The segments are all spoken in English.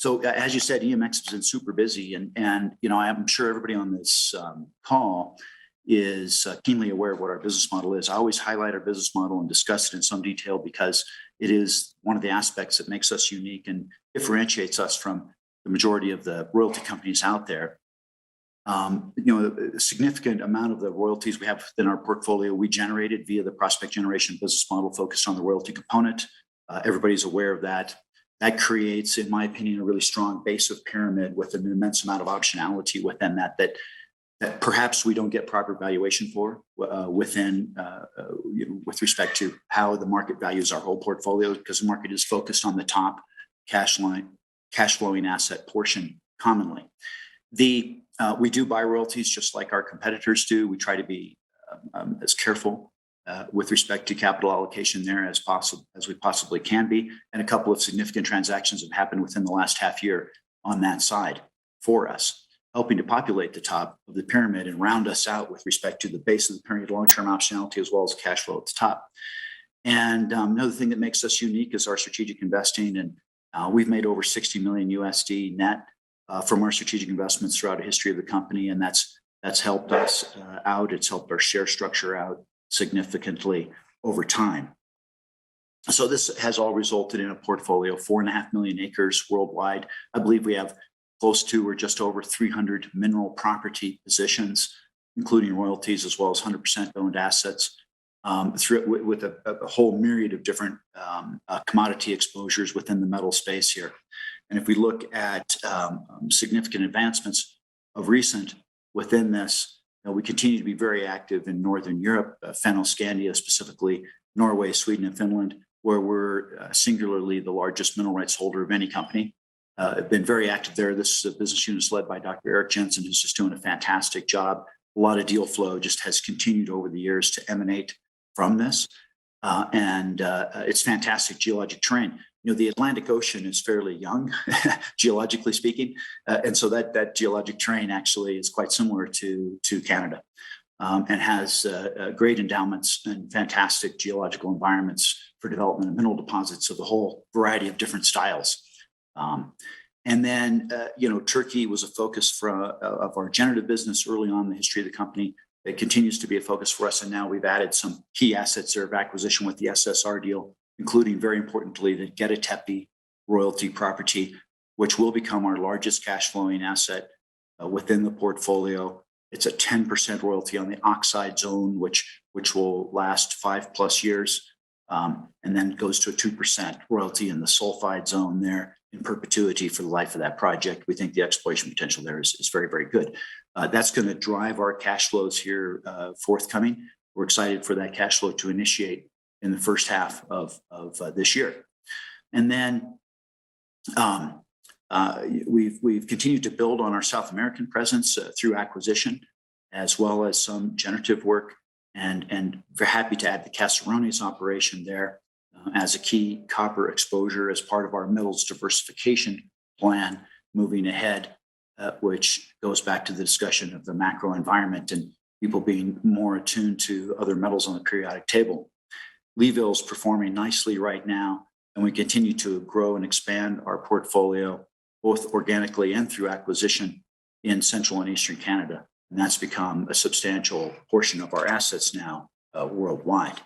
So as you said, EMX has been super busy, and I'm sure everybody on this call is keenly aware of what our business model is. I always highlight our business model and discuss it in some detail because it is one of the aspects that makes us unique and differentiates us from the majority of the royalty companies out there. A significant amount of the royalties we have within our portfolio, we generated via the prospect generation business model focused on the royalty component. Everybody's aware of that. That creates, in my opinion, a really strong base of pyramid with an immense amount of optionality within that perhaps we don't get proper valuation for with respect to how the market values our whole portfolio, because the market is focused on the top cash flowing asset portion commonly. We do buy royalties just like our competitors do. We try to be as careful with respect to capital allocation there as we possibly can be. And a couple of significant transactions have happened within the last half year on that side for us, helping to populate the top of the pyramid and round us out with respect to the base of the pyramid, long-term optionality, as well as cash flow at the top. And another thing that makes us unique is our strategic investing. And we've made over 60 million USD net from our strategic investments throughout the history of the company. And that's helped us out. It's helped our share structure out significantly over time. So this has all resulted in a portfolio of 4.5 million acres worldwide. I believe we have close to or just over 300 mineral property positions, including royalties, as well as 100% owned assets, with a whole myriad of different commodity exposures within the metal space here. And if we look at significant advancements of recent within this, we continue to be very active in Northern Europe, Fennoscandia specifically, Norway, Sweden, and Finland, where we're singularly the largest mineral rights holder of any company. I've been very active there. This is a business unit led by Dr. Eric Jensen, who's just doing a fantastic job. A lot of deal flow just has continued over the years to emanate from this. And it's fantastic geologic terrain. The Atlantic Ocean is fairly young, geologically speaking. And so that geologic terrain actually is quite similar to Canada and has great endowments and fantastic geological environments for development of mineral deposits of the whole variety of different styles. And then, Turkey was a focus of our generative business early on in the history of the company. It continues to be a focus for us. And now we've added some key assets there of acquisition with the SSR deal, including, very importantly, the Gediktepe royalty property, which will become our largest cash flowing asset within the portfolio. It's a 10% royalty on the oxide zone, which will last 5+ years, and then goes to a 2% royalty in the sulfide zone there in perpetuity for the life of that project. We think the exploration potential there is very, very good. That's going to drive our cash flows here forthcoming. We're excited for that cash flow to initiate in the first half of this year. And then we've continued to build on our South American presence through acquisition, as well as some generative work, and very happy to add the Casserones operation there as a key copper exposure as part of our metals diversification plan moving ahead, which goes back to the discussion of the macro environment and people being more attuned to other metals on the periodic table. Leeville is performing nicely right now, and we continue to grow and expand our portfolio, both organically and through acquisition in Central and Eastern Canada. And that's become a substantial portion of our assets now worldwide.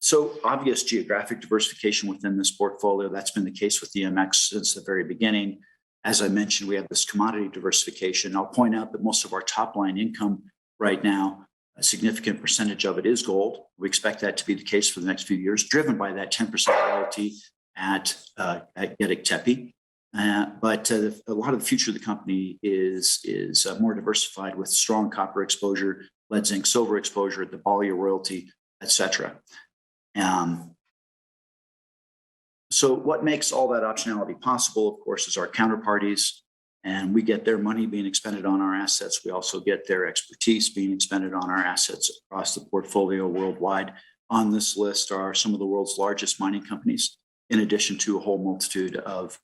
So obvious geographic diversification within this portfolio. That's been the case with EMX since the very beginning. As I mentioned, we have this commodity diversification. I'll point out that most of our top line income right now, a significant percentage of it is gold. We expect that to be the case for the next few years, driven by that 10% royalty at Gediktepe. But a lot of the future of the company is more diversified with strong copper exposure, lead, zinc, silver exposure, the Balya royalty, etc. So what makes all that optionality possible, of course, is our counterparties, and we get their money being expended on our assets. We also get their expertise being expended on our assets across the portfolio worldwide. On this list are some of the world's largest mining companies, in addition to a whole multitude of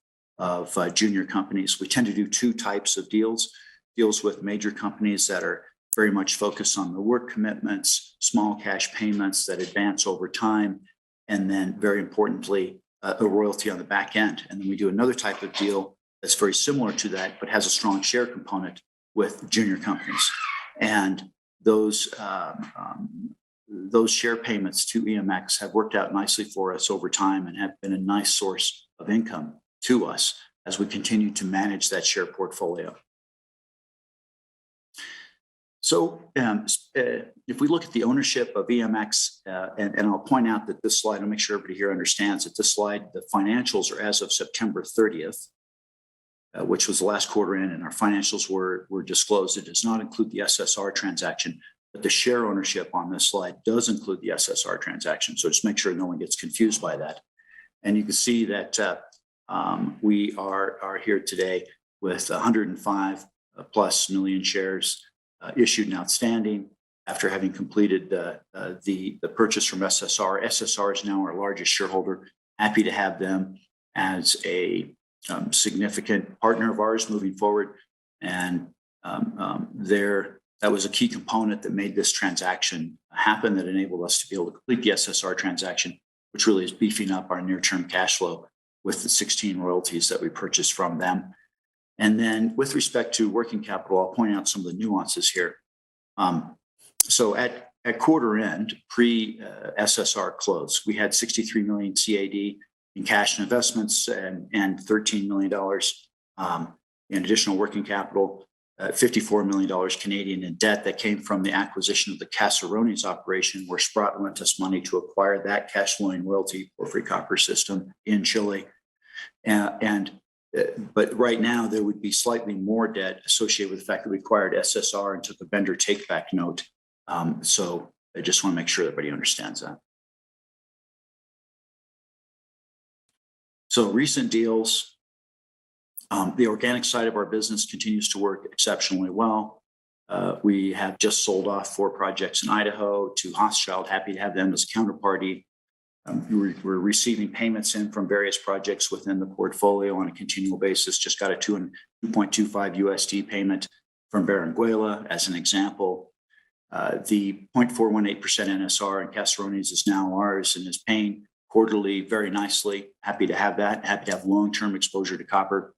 junior companies. We tend to do two types of deals with major companies that are very much focused on the work commitments, small cash payments that advance over time, and then very importantly, a royalty on the back end. And then we do another type of deal that's very similar to that, but has a strong share component with junior companies. And those share payments to EMX have worked out nicely for us over time and have been a nice source of income to us as we continue to manage that share portfolio. So if we look at the ownership of EMX, and I'll point out that this slide, I'll make sure everybody here understands that this slide, the financials are as of September 30th, which was the last quarter in, and our financials were disclosed. It does not include the SSR transaction, but the share ownership on this slide does include the SSR transaction. So just make sure no one gets confused by that. And you can see that we are here today with 105 plus million shares issued and outstanding after having completed the purchase from SSR. SSR is now our largest shareholder. Happy to have them as a significant partner of ours moving forward. And that was a key component that made this transaction happen, that enabled us to be able to complete the SSR transaction, which really is beefing up our near-term cash flow with the 16 royalties that we purchased from them. And then with respect to working capital, I'll point out some of the nuances here. So at quarter end, pre-SSR close, we had 63 million CAD in cash and investments and $13 million in additional working capital, $54 million Canadian in debt that came from the acquisition of the Casserones operation, where Sprott lent us money to acquire that cash flowing royalty porphyry copper system in Chile. But right now, there would be slightly more debt associated with the fact that we acquired SSR and took a vendor take-back note. So I just want to make sure everybody understands that. So recent deals, the organic side of our business continues to work exceptionally well. We have just sold off 4 projects in Idaho to Hochschild. Happy to have them as counterparty. We're receiving payments in from various projects within the portfolio on a continual basis. Just got a 2.25 USD payment from Berenguela as an example. The 0.418% NSR in Casserones is now ours and is paying quarterly very nicely. Happy to have that. Happy to have long-term exposure to copper.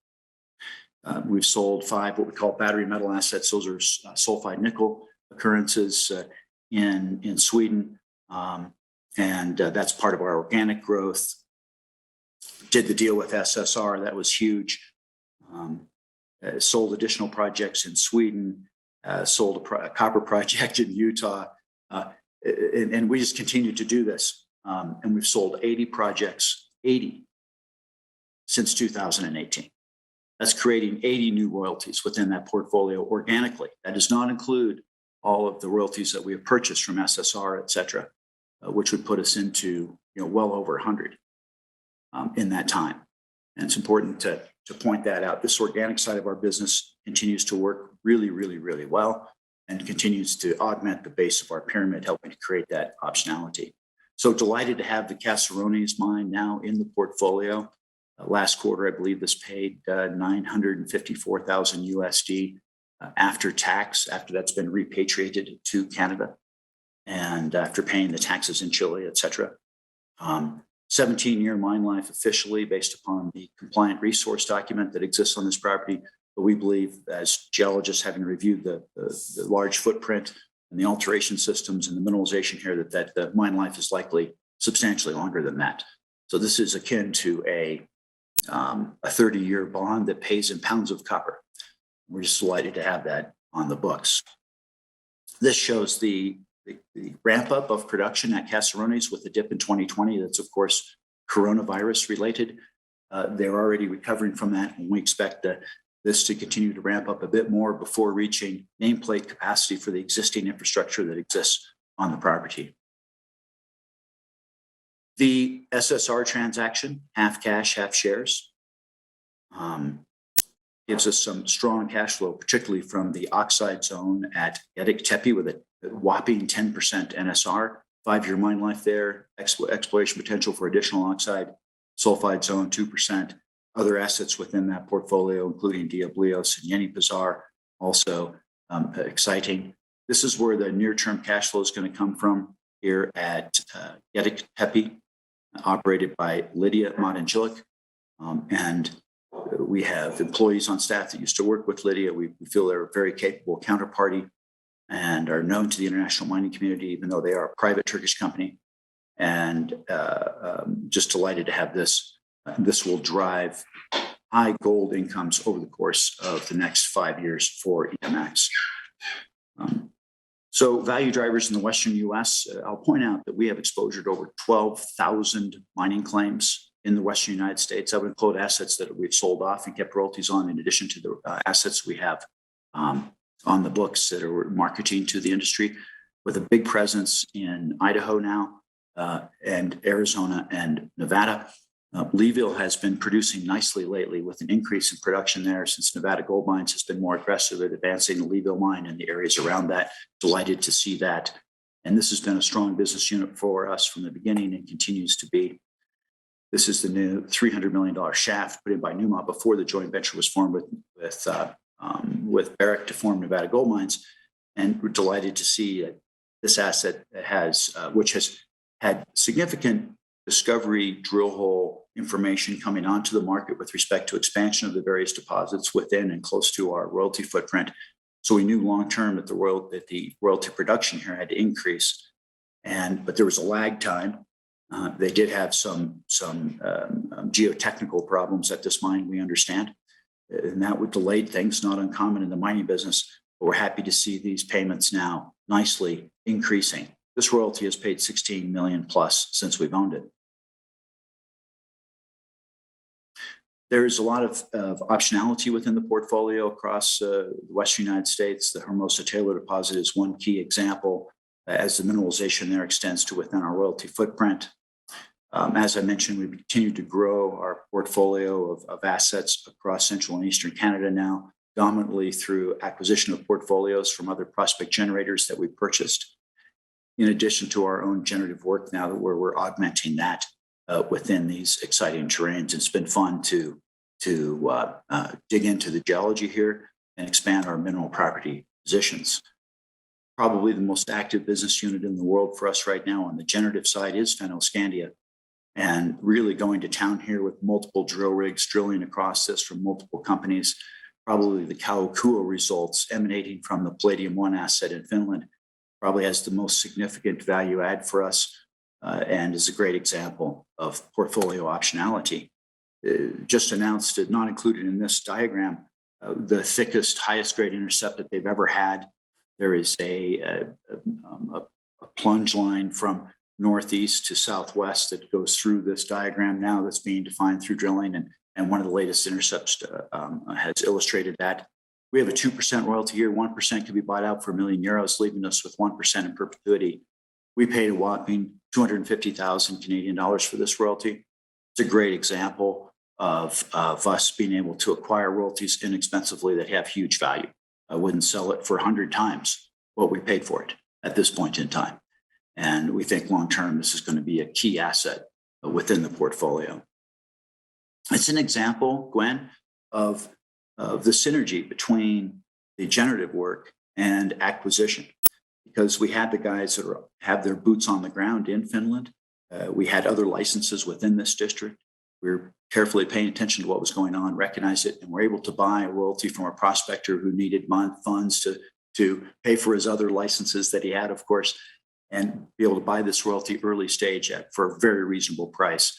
We've sold 5 what we call battery metal assets. Those are sulfide nickel occurrences in Sweden. And that's part of our organic growth. Did the deal with SSR, that was huge. Sold additional projects in Sweden, sold a copper project in Utah. And we just continue to do this. And we've sold 80 projects, 80, since 2018. That's creating 80 new royalties within that portfolio organically. That does not include all of the royalties that we have purchased from SSR, et cetera. Which would put us into well over 100 in that time. And it's important to point that out. This organic side of our business continues to work really, really, really well and continues to augment the base of our pyramid, helping to create that optionality. So delighted to have the Casserones mine now in the portfolio. Last quarter, I believe this paid $954,000 USD after tax, after that's been repatriated to Canada. And after paying the taxes in Chile, et cetera. 17-year mine life officially based upon the compliant resource document that exists on this property. But we believe, as geologists having reviewed the large footprint and the alteration systems and the mineralization here, that the mine life is likely substantially longer than that. So this is akin to a 30-year bond that pays in pounds of copper. We're just delighted to have that on the books. This shows the ramp up of production at Casserones with a dip in 2020. That's, of course, coronavirus related. They're already recovering from that, and we expect this to continue to ramp up a bit more before reaching nameplate capacity for the existing infrastructure that exists on the property. The SSR transaction, half cash, half shares, gives us some strong cash flow, particularly from the oxide zone at Geographic with a whopping 10% NSR, 5-year mine life there, exploration potential for additional oxide, sulfide zone 2%, other assets within that portfolio, including Diablios and Yeni Pazar, also exciting. This is where the near-term cash flow is going to come from here at Geographic. operated by Lydia Mott-Angelic. And we have employees on staff that used to work with Lydia. We feel they're a very capable counterparty and are known to the international mining community, even though they are a private Turkish company. And just delighted to have this. This will drive high gold incomes over the course of the next 5 years for EMX. So value drivers in the Western US, I'll point out that we have exposure to over 12,000 mining claims in the Western United States. That would include assets that we've sold off and kept royalties on, in addition to the assets we have on the books that are marketing to the industry, with a big presence in Idaho now, and Arizona and Nevada. Leeville has been producing nicely lately, with an increase in production there since Nevada Gold Mines has been more aggressive at advancing the Leeville mine and the areas around that. Delighted to see that. And this has been a strong business unit for us from the beginning and continues to be. This is the new $300 million shaft put in by Newmont before the joint venture was formed with Barrick to form Nevada Gold Mines. And we're delighted to see this asset which has had significant discovery drill hole information coming onto the market with respect to expansion of the various deposits within and close to our royalty footprint. So we knew long term that the royalty production here had to increase, but there was a lag time. They did have some geotechnical problems at this mine, we understand, and that would delay things, not uncommon in the mining business. But we're happy to see these payments now nicely increasing. This royalty has paid $16 million plus since we've owned it. There's a lot of optionality within the portfolio across the Western United States. The Hermosa Taylor deposit is one key example, as the mineralization there extends to within our royalty footprint. As I mentioned, we've continued to grow our portfolio of assets across Central and Eastern Canada now, dominantly through acquisition of portfolios from other prospect generators that we purchased, in addition to our own generative work now, where we're augmenting that within these exciting terrains. It's been fun to dig into the geology here and expand our mineral property positions. Probably the most active business unit in the world for us right now on the generative side is Fennoscandia, and really going to town here with multiple drill rigs drilling across this from multiple companies. Probably the Kaukoa results emanating from the Palladium 1 asset in Finland probably has the most significant value add for us, and is a great example of portfolio optionality. Just announced it, not included in this diagram, the thickest, highest grade intercept that they've ever had. There is a plunge line from northeast to southwest that goes through this diagram now, that's being defined through drilling, and one of the latest intercepts has illustrated that. We have a 2% royalty here. 1% could be bought out for €1 million, leaving us with 1% in perpetuity. We paid a whopping 250,000 Canadian dollars for this royalty. It's a great example of us being able to acquire royalties inexpensively that have huge value. I wouldn't sell it for 100 times what we paid for it at this point in time. And we think long term, this is going to be a key asset within the portfolio. It's an example, Gwen, of the synergy between the generative work and acquisition, because we had the guys that have their boots on the ground in Finland. We had other licenses within this district. We were carefully paying attention to what was going on, recognize it, and we're able to buy a royalty from a prospector who needed funds to pay for his other licenses that he had, of course, and be able to buy this royalty early stage for a very reasonable price.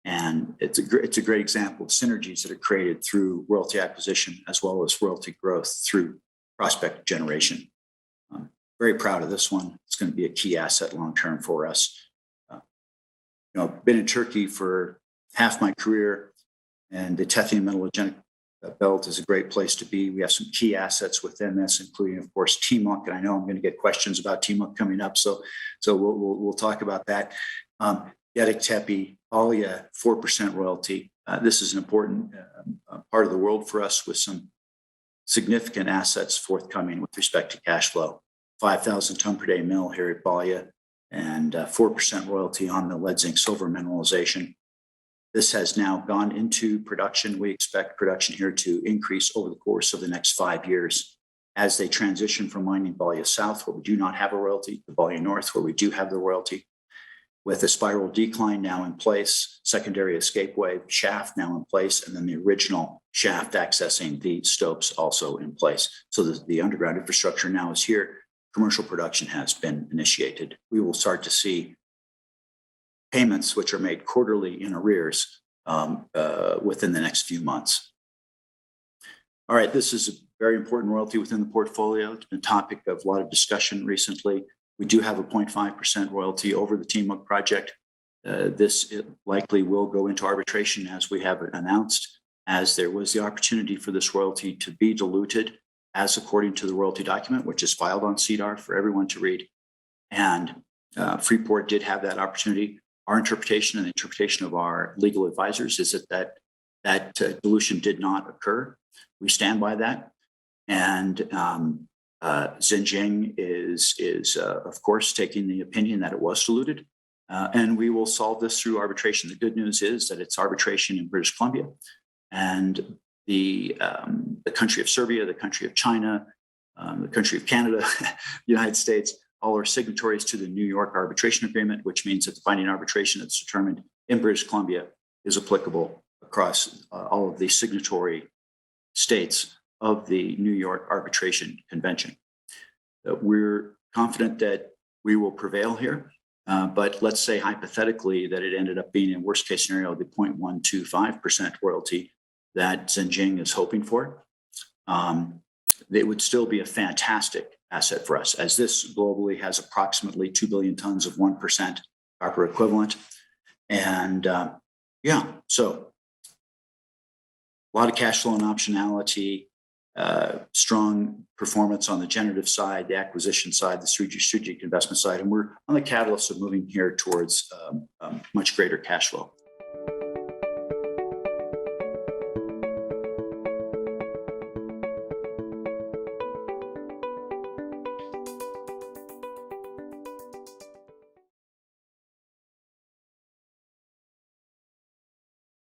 And it's a great example of synergies that are created through royalty acquisition as well as royalty growth through prospect generation. Very proud of this one. It's going to be a key asset long term for us. Been in Turkey for half my career, and the Tethyan Metallogenic Belt is a great place to be. We have some key assets within this, including, of course, Timok, and I know I'm going to get questions about Timok coming up, so we'll talk about that. Gediktepe, Alya, 4% royalty. This is an important part of the world for us, with some significant assets forthcoming with respect to cash flow. 5,000 ton per day mill here at Balya, and 4% royalty on the lead zinc silver mineralization. This has now gone into production. We expect production here to increase over the course of the next 5 years as they transition from mining Balya South, where we do not have a royalty, to Balya North, where we do have the royalty. with a spiral decline now in place, secondary escape wave shaft now in place, and then the original shaft accessing the stopes also in place. So the underground infrastructure now is here. Commercial production has been initiated. We will start to see payments which are made quarterly in arrears within the next few months. All right, this is a very important royalty within the portfolio. It's been a topic of a lot of discussion recently. We do have a 0.5% royalty over the Timok project. This likely will go into arbitration, as we have announced, as there was the opportunity for this royalty to be diluted, as according to the royalty document, which is filed on CEDAR for everyone to read. And Freeport did have that opportunity. Our interpretation and the interpretation of our legal advisors is that dilution did not occur. We stand by that. And Xinjiang is of course, taking the opinion that it was diluted. And we will solve this through arbitration. The good news is that it's arbitration in British Columbia. And the country of Serbia, the country of China, the country of Canada, the United States, all are signatories to the New York Arbitration Agreement, which means that the binding arbitration that's determined in British Columbia is applicable across all of the signatory states of the New York Arbitration Convention. We're confident that we will prevail here, but let's say hypothetically that it ended up being, in worst case scenario, the 0.125% royalty that Xinjiang is hoping for. It would still be a fantastic asset for us, as this globally has approximately 2 billion tons of 1% copper equivalent. And so a lot of cash flow and optionality, strong performance on the generative side, the acquisition side, the strategic investment side, and we're on the catalyst of moving here towards much greater cash flow.